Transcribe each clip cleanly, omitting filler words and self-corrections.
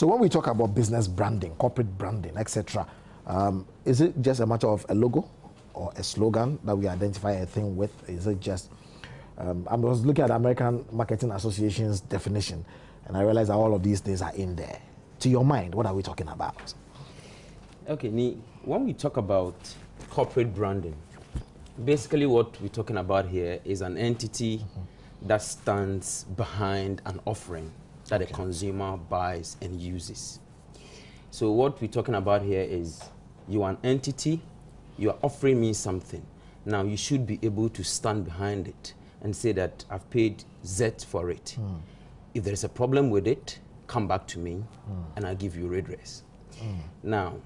So when we talk about business branding, corporate branding, etc., is it just a matter of a logo or a slogan that we identify a thing with? Is it just... I was looking at the American Marketing Association's definition, and I realized that all of these things are in there. To your mind, what are we talking about? Okay, when we talk about corporate branding, basically what we're talking about here is an entity that stands behind an offering that a consumer buys and uses. So what we're talking about here is you're an entity, you're offering me something. Now you should be able to stand behind it and say that I've paid Z for it. If there's a problem with it, come back to me and I'll give you redress. Now,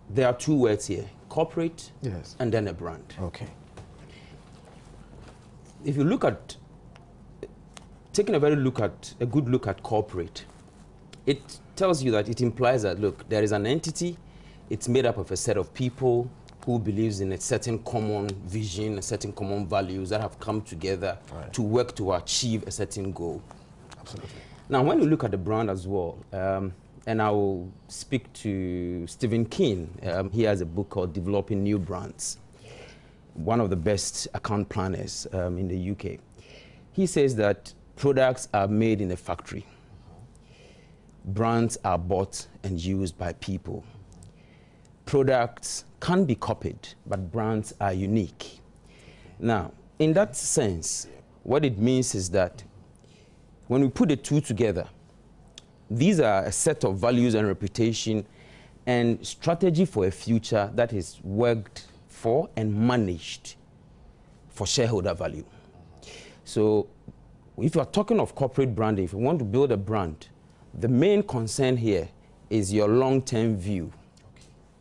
there are two words here, corporate and then a brand. Okay. If you look at, taking a good look at corporate, it tells you that it implies that, look, there is an entity, it's made up of a set of people who believes in a certain common vision, a certain common values that have come together to work to achieve a certain goal. Absolutely. Now, when you look at the brand as well, and I will speak to Stephen Keen. He has a book called Developing New Brands, one of the best account planners in the UK. He says that products are made in a factory. Brands are bought and used by people. Products can be copied, but brands are unique. Now, in that sense, what it means is that when we put the two together, these are a set of values and reputation and strategy for a future that is worked for and managed for shareholder value. So if you are talking of corporate branding, if you want to build a brand, the main concern here is your long-term view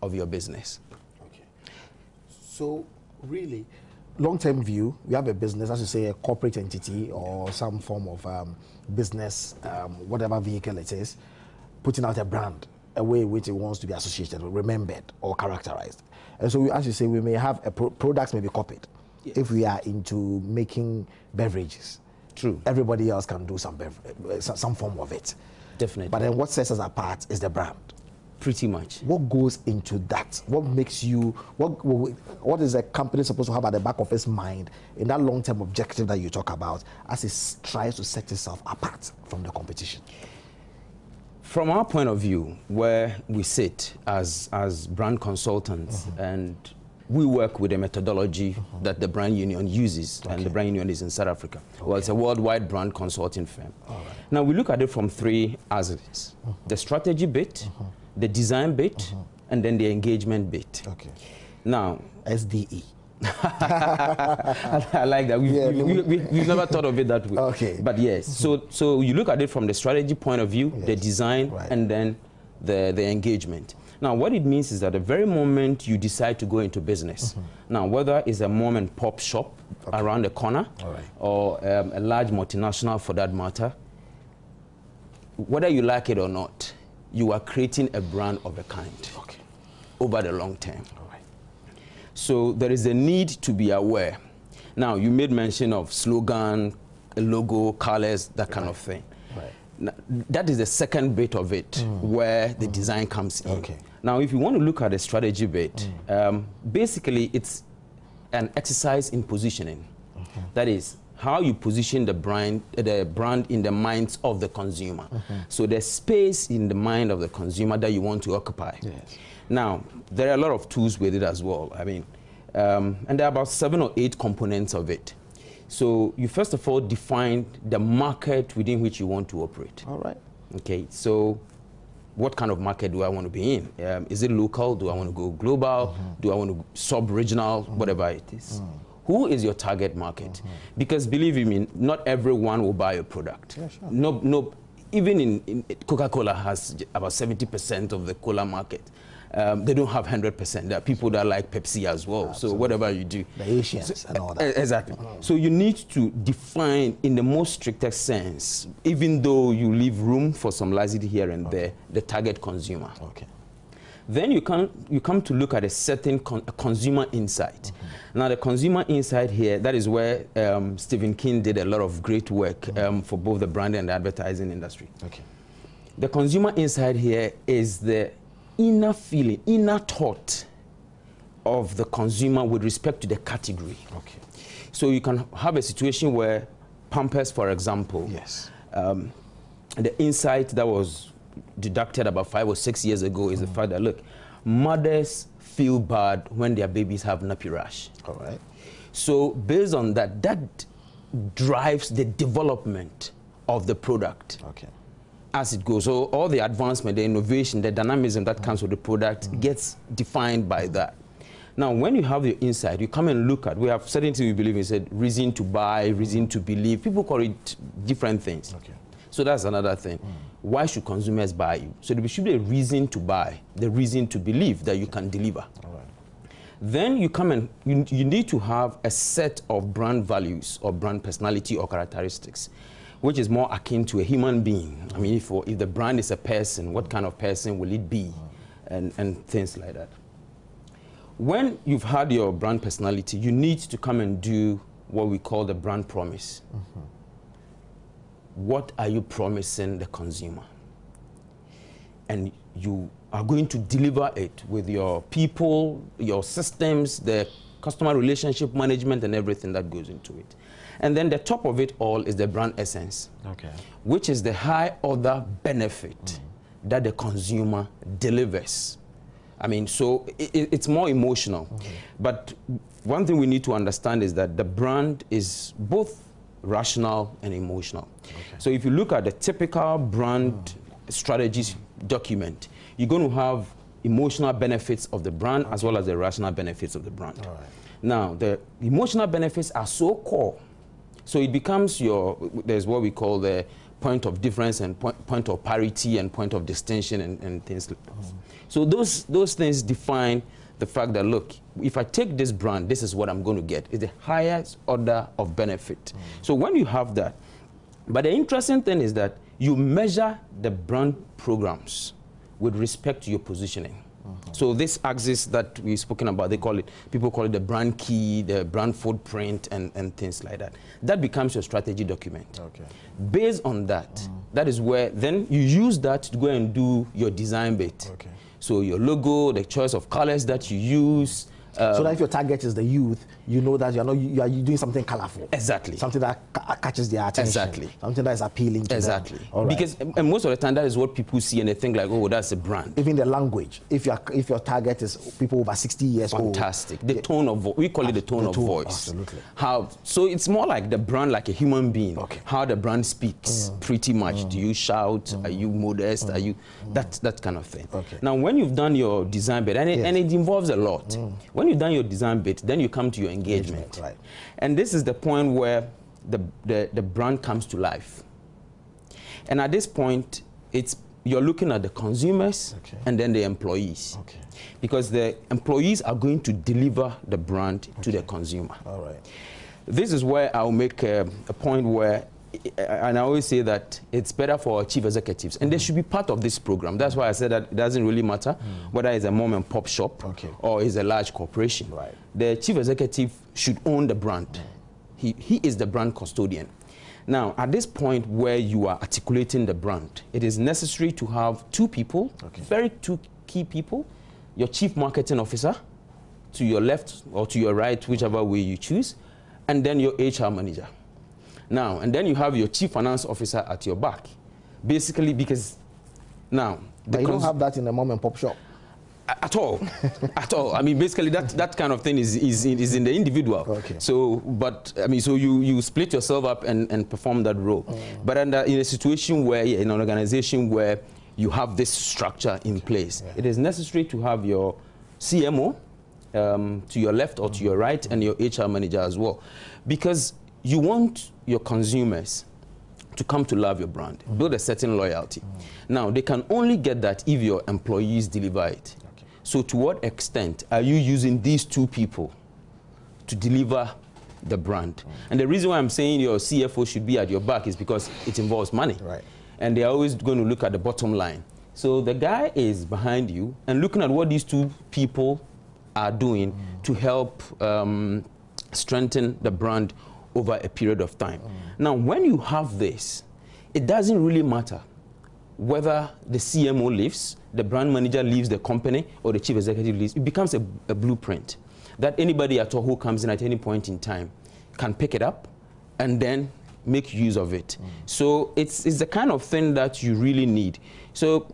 of your business. Okay. So really, long-term view, we have a business, as you say, a corporate entity or some form of business, whatever vehicle it is, putting out a brand, a way in which it wants to be associated, remembered, or characterized. And so, as you say, we may have products may be copied. Yes. If we are into making beverages. True. Everybody else can do some form of it. Definitely. But then what sets us apart is the brand. Pretty much. What goes into that? What makes you, what is a company supposed to have at the back of its mind in that long-term objective that you talk about as it tries to set itself apart from the competition? From our point of view, where we sit as brand consultants, and we work with a methodology that the Brand Union uses, and the Brand Union is in South Africa. Well, it's a worldwide brand consulting firm. Now, we look at it from three aspects. The strategy bit, the design bit, and then the engagement bit. Okay. Now, SDE. I like that. We've never thought of it that way. Okay. But yes, so you look at it from the strategy point of view, the design, and then the engagement. Now, what it means is that the very moment you decide to go into business, now whether it's a mom and pop shop around the corner, or a large multinational for that matter, whether you like it or not, you are creating a brand of a kind over the long term. So there is a need to be aware. Now, you made mention of slogan, logo, colors, that kind of thing. Now, that is the second bit of it, where the design comes in. Now, if you want to look at the strategy bit, basically it's an exercise in positioning. That is, how you position the brand in the minds of the consumer. So there's space in the mind of the consumer that you want to occupy. Now, there are a lot of tools with it as well. I mean, and there are about 7 or 8 components of it. So you first of all define the market within which you want to operate. Okay, so what kind of market do I want to be in? Is it local? Do I want to go global? Do I want to go sub-regional? Whatever it is. Who is your target market? Because believe me, not everyone will buy a product. No, even in Coca-Cola has about 70% of the cola market. They don't have 100%. There are people that like Pepsi as well. So whatever you do. The Asians and all that. Exactly. So you need to define in the most strictest sense, even though you leave room for some laxity here and there, the target consumer. Then you come to look at a certain consumer insight. Now, the consumer insight here, that is where Stephen Keen did a lot of great work for both the brand and the advertising industry. the consumer insight here is the inner feeling, inner thought of the consumer with respect to the category. Okay. So you can have a situation where Pampers, for example, yes, the insight that was deducted about 5 or 6 years ago is the fact that, look, mothers feel bad when their babies have nappy rash. All right. So based on that, that drives the development of the product. Okay. As it goes. So all the advancement, the innovation, the dynamism that comes with the product gets defined by that. Now, when you have your insight, you come and look at, we have certain things we believe in, said reason to buy, reason to believe. People call it different things. Okay. So that's another thing. Why should consumers buy you? So there should be a reason to buy, the reason to believe that you can deliver. All right. Then you come and you need to have a set of brand values or brand personality or characteristics, which is more akin to a human being. I mean, if the brand is a person, what kind of person will it be? And things like that. When you've had your brand personality, you need to come and do what we call the brand promise. What are you promising the consumer? And you are going to deliver it with your people, your systems, the customer relationship management and everything that goes into it. And then the top of it all is the brand essence, which is the high order benefit that the consumer delivers. I mean, so it's more emotional. But one thing we need to understand is that the brand is both rational and emotional. So if you look at the typical brand strategies document, you're going to have emotional benefits of the brand as well as the rational benefits of the brand. Now, the emotional benefits are so core. So it becomes there's what we call the point of difference and point of parity and point of distinction and things like that. So those things define the fact that, look, if I take this brand, this is what I'm going to get. It's the highest order of benefit. So when you have that, but the interesting thing is that you measure the brand programs with respect to your positioning. So this axis that we've spoken about, people call it the brand key, the brand footprint, and things like that. That becomes your strategy document. Based on that, that is where then you use that to go and do your design bit. So your logo, the choice of colors that you use. So that if your target is the youth, you know that you are doing something colorful. Exactly. Something that catches their attention. Exactly. Something that is appealing to them. Right. Because most of the time that is what people see and they think like, oh, that's a brand. Even the language. If your target is people over 60 years old. Fantastic. The tone of voice. We call it the tone of voice. Absolutely. So it's more like the brand like a human being. How the brand speaks, pretty much. Do you shout? Are you modest? Are you that kind of thing? Now, when you've done your design bit, and it involves a lot. When you've done your design bit, then you come to your engagement. And this is the point where the brand comes to life. And at this point, you're looking at the consumers and then the employees. Because the employees are going to deliver the brand to the consumer. This is where I'll make a point where, and I always say that it's better for our chief executives, and they should be part of this program. That's why I said that it doesn't really matter whether it's a mom and pop shop or it's a large corporation. The chief executive should own the brand. He is the brand custodian. Now, at this point where you are articulating the brand, it is necessary to have two people, two key people, your chief marketing officer to your left or to your right, whichever way you choose, and then your HR manager. Now, and then you have your chief finance officer at your back. Basically, because now... But you don't have that in a mom and pop shop. At all. At all. I mean, basically, that kind of thing is in the individual. So, but, I mean, so you split yourself up and perform that role. But in a situation where, in an organization where you have this structure in place, it is necessary to have your CMO to your left or to your right and your HR manager as well. Because you want your consumers to come to love your brand, build a certain loyalty. Now, they can only get that if your employees deliver it. So to what extent are you using these two people to deliver the brand? And the reason why I'm saying your CFO should be at your back is because it involves money. And they're always going to look at the bottom line. So the guy is behind you and looking at what these two people are doing to help strengthen the brand over a period of time. Now, when you have this, it doesn't really matter whether the CMO leaves, the brand manager leaves the company, or the chief executive leaves, it becomes a blueprint that anybody at all who comes in at any point in time can pick it up and then make use of it. So it's the kind of thing that you really need. So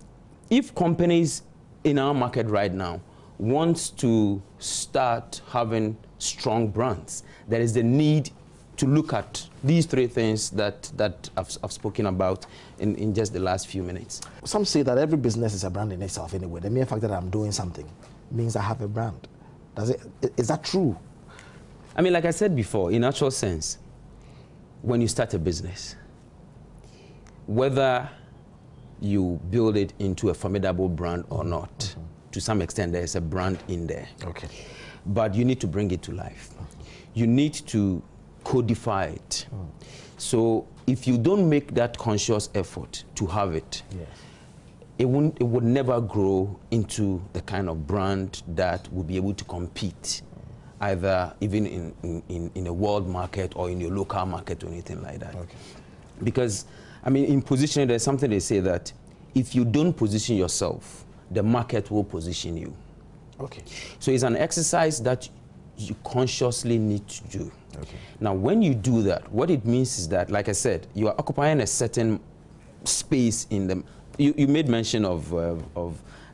if companies in our market right now want to start having strong brands, there is the need to look at these three things that I've spoken about in just the last few minutes. Some say that every business is a brand in itself anyway. The mere fact that I'm doing something means I have a brand. Is that true? I mean, like I said before, in actual sense, when you start a business, whether you build it into a formidable brand or not, to some extent there is a brand in there. Okay. But you need to bring it to life. You need to codify it. So if you don't make that conscious effort to have it, yes, it would never grow into the kind of brand that will be able to compete, either even in a world market or in your local market or anything like that. Okay. Because, I mean, in positioning, there's something they say that if you don't position yourself, the market will position you. Okay. So it's an exercise that you consciously need to do. Okay. Now, when you do that, what it means is that, like I said, you are occupying a certain space in the... You made mention of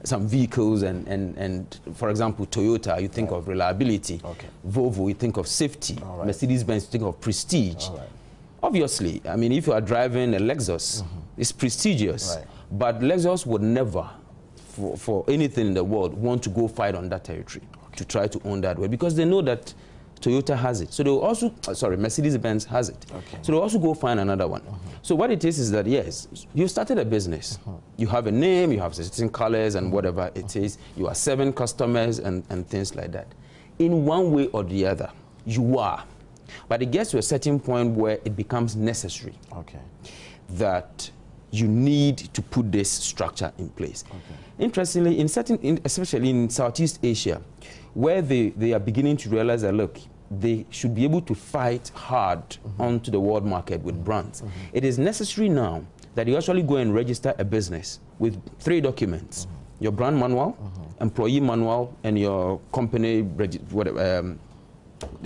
some vehicles and for example, Toyota, you think of reliability. Okay. Volvo, you think of safety. Right. Mercedes-Benz, you think of prestige. Right. Obviously, I mean, if you are driving a Lexus, it's prestigious. Right. But Lexus would never, for anything in the world, want to go fight on that territory, to try to own that way, because they know that Toyota has it. So they'll also, Mercedes-Benz has it. Okay. So they'll also go find another one. So what it is that, yes, you started a business. You have a name, you have certain colors and whatever it is. You are serving customers and things like that. In one way or the other, you are. But it gets to a certain point where it becomes necessary that you need to put this structure in place. Interestingly, especially in Southeast Asia, where they are beginning to realize that, look, they should be able to fight hard onto the world market with brands. It is necessary now that you actually go and register a business with 3 documents: your brand manual, employee manual, and your company, the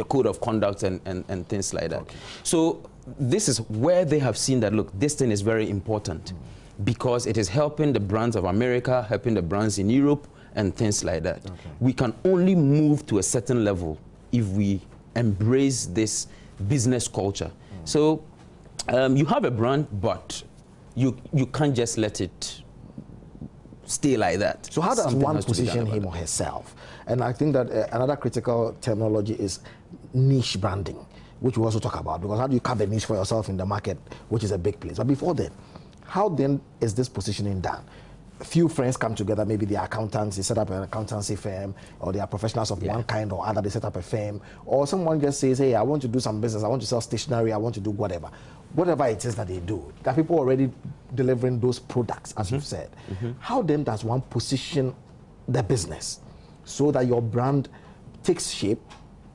code of conduct and things like that. So this is where they have seen that, look, this thing is very important because it is helping the brands of America, helping the brands in Europe, and things like that. We can only move to a certain level if we embrace this business culture. So you have a brand, but you can't just let it stay like that. So how does one position him or herself? And I think that another critical terminology is niche branding, which we also talk about, because how do you carve a niche for yourself in the market, which is a big place? But before then, how then is this positioning done? A few friends come together, maybe they are accountants, they set up an accountancy firm, or they are professionals of one kind or other, they set up a firm, or someone just says, hey, I want to do some business, I want to sell stationery, I want to do whatever. Whatever it is that they do, there are people already delivering those products, as you've said. How then does one position the business so that your brand takes shape,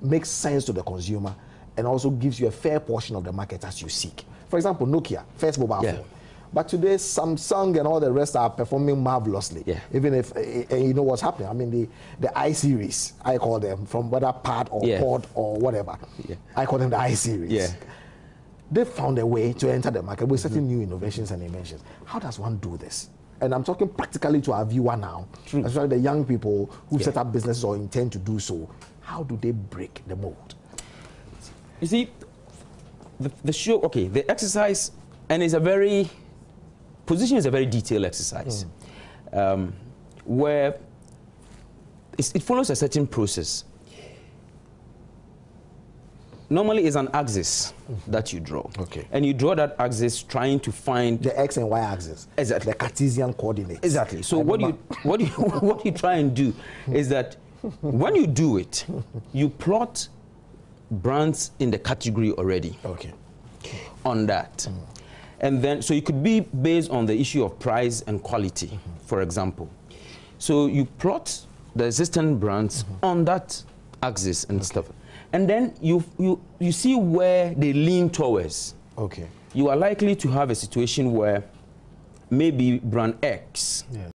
makes sense to the consumer, and also gives you a fair portion of the market as you seek? For example, Nokia, first mobile phone. But today, Samsung and all the rest are performing marvelously. Even if, you know what's happening. I mean, the I-series, I call them, from whether pad or pod or whatever. I call them the I-series. They found a way to enter the market with certain new innovations and inventions. How does one do this? And I'm talking practically to our viewer now, especially the young people who set up businesses or intend to do so. How do they break the mold? You see, the exercise, and it's a very... Position is a very detailed exercise where it follows a certain process. Normally, it's an axis that you draw. And you draw that axis trying to find... The X and Y axis. Exactly. The Cartesian coordinates. Exactly. So what you try and do is that when you do it, you plot brands in the category already on that. And then, so it could be based on the issue of price and quality, for example. So you plot the existing brands on that axis and stuff. And then you see where they lean towards. You are likely to have a situation where maybe brand X. Yeah.